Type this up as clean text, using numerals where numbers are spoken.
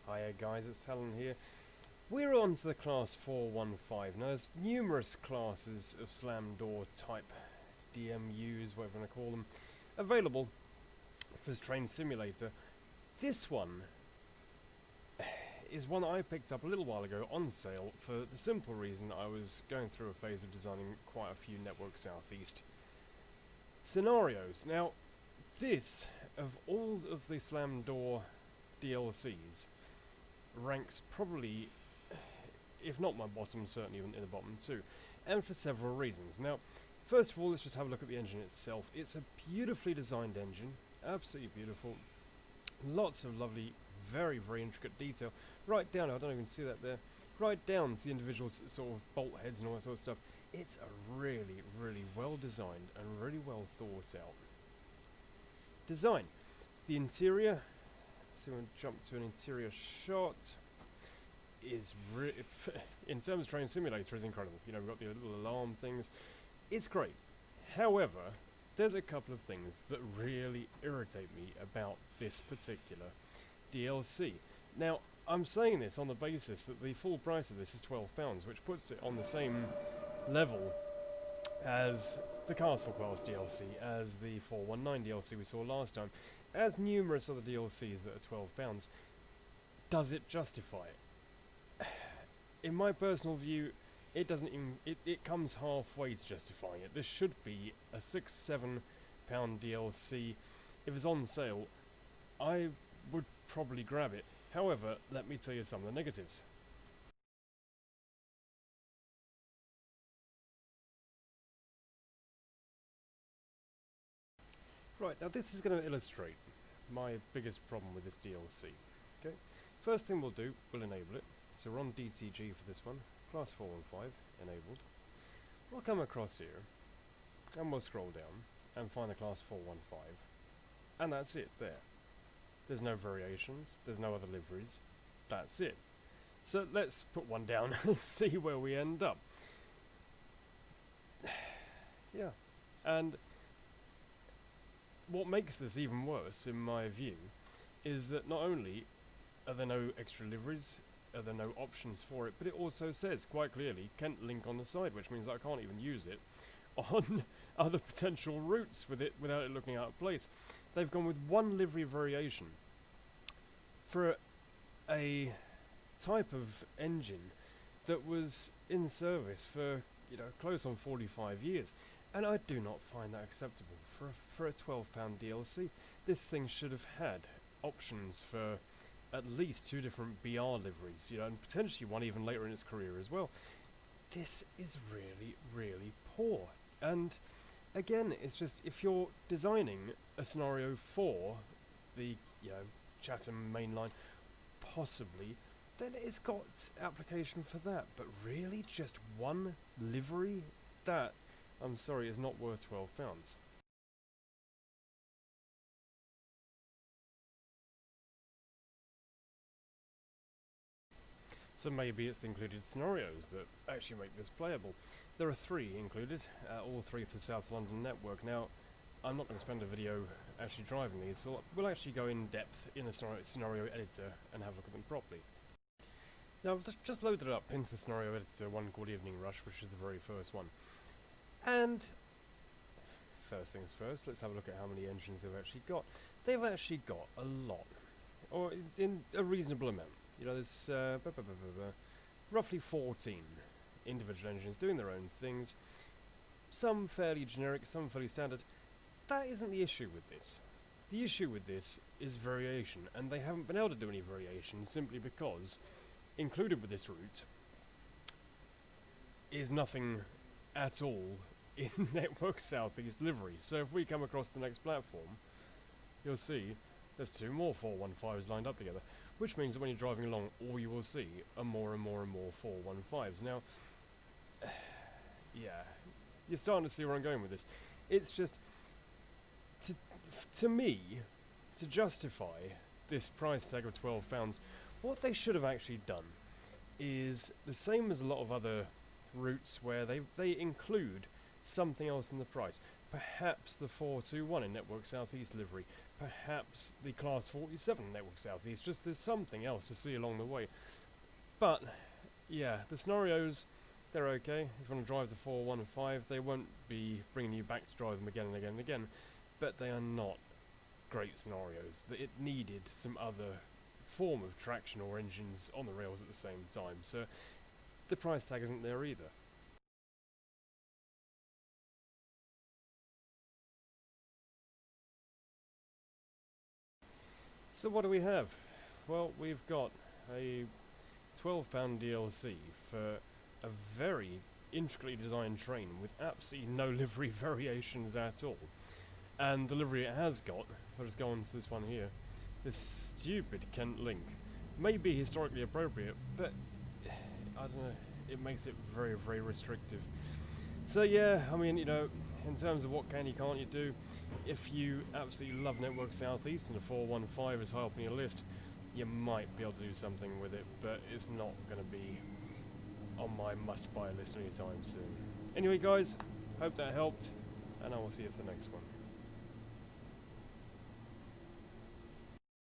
Hiya guys, it's Talon here. We're on to the class 415. Now there's numerous classes of slam door type DMUs, whatever you want to call them, available for this train simulator. This one is one I picked up a little while ago on sale for the simple reason I was going through a phase of designing quite a few Network Southeast scenarios. Now this, of all of the slam door DLCs, ranks probably, if not my bottom, certainly in the bottom two, and for several reasons. Now, first of all, let's just have a look at the engine itself. It's a beautifully designed engine, absolutely beautiful, lots of lovely, very, very intricate detail, right down, I don't even see that there, right down to the individual sort of bolt heads and all that sort of stuff. It's a really, really well designed and really well thought out design. The interior, so we're going to jump to an interior shot, is in terms of train simulator, is incredible. You know, we've got the little alarm things. It's great. However, there's a couple of things that really irritate me about this particular DLC. Now, I'm saying this on the basis that the full price of this is £12, which puts it on the same level as the Castle Class DLC, as the 419 DLC we saw last time, as numerous other DLCs that are £12. Does it justify it? In my personal view, it doesn't even, it comes halfway to justifying it. This should be a £6-7 DLC. If it's on sale, I would probably grab it. However, let me tell you some of the negatives. Right, now this is going to illustrate my biggest problem with this DLC. Okay, first thing we'll do, we'll enable it. So we're on DTG for this one, class 415, enabled. We'll come across here, and we'll scroll down, and find the class 415, and that's it, there. There's no variations, there's no other liveries, that's it. So let's put one down and see where we end up. Yeah, and what makes this even worse, in my view, is that not only are there no extra liveries, are there no options for it, but it also says quite clearly Kent Link on the side, which means that I can't even use it on other potential routes with it without it looking out of place. They've gone with one livery variation for a type of engine that was in service for, you know, close on 45 years. And I do not find that acceptable for a £12 DLC. This thing should have had options for at least 2 different BR liveries, you know, and potentially one even later in its career as well. This is really, really poor. And again, it's just, if you're designing a scenario for the, you know, Chatham main line, possibly, then it's got application for that. But really, just one livery? That, I'm sorry, is not worth £12. So maybe it's the included scenarios that actually make this playable. There are 3 included, all 3 for the South London network. Now, I'm not going to spend a video actually driving these, so we'll actually go in depth in the scenario editor and have a look at them properly. Now, I've just loaded it up into the scenario editor, one called Evening Rush, which is the very first one. And first things first, let's have a look at how many engines they've actually got. They've actually got a lot, or in a reasonable amount. You know, there's roughly 14 individual engines doing their own things, some fairly generic, some fairly standard. That isn't the issue with this. The issue with this is variation, and they haven't been able to do any variation simply because included with this route is nothing at all in Network Southeast livery. So if we come across the next platform, you'll see there's 2 more 415s lined up together, which means that when you're driving along, all you will see are more and more and more 415s. Now, yeah, you're starting to see where I'm going with this. It's just, to me, to justify this price tag of £12, what they should have actually done is the same as a lot of other routes where they include something else in the price. Perhaps the 421 in Network Southeast livery. Perhaps the Class 47 in Network Southeast. Just there's something else to see along the way. But, yeah, the scenarios, they're okay. If you want to drive the 415, they won't be bringing you back to drive them again and again and again. But they are not great scenarios. It needed some other form of traction or engines on the rails at the same time. So the price tag isn't there either. So what do we have? Well, we've got a £12 DLC for a very intricately designed train with absolutely no livery variations at all. And the livery it has got, let's go on to this one here, this stupid Kent Link, may be historically appropriate, but I don't know, it makes it very, very restrictive. So yeah, I mean, you know, in terms of what can you can't you do, if you absolutely love Network Southeast and a 415 is high up on your list, you might be able to do something with it, but it's not going to be on my must-buy list anytime soon. Anyway guys, hope that helped, and I will see you for the next one.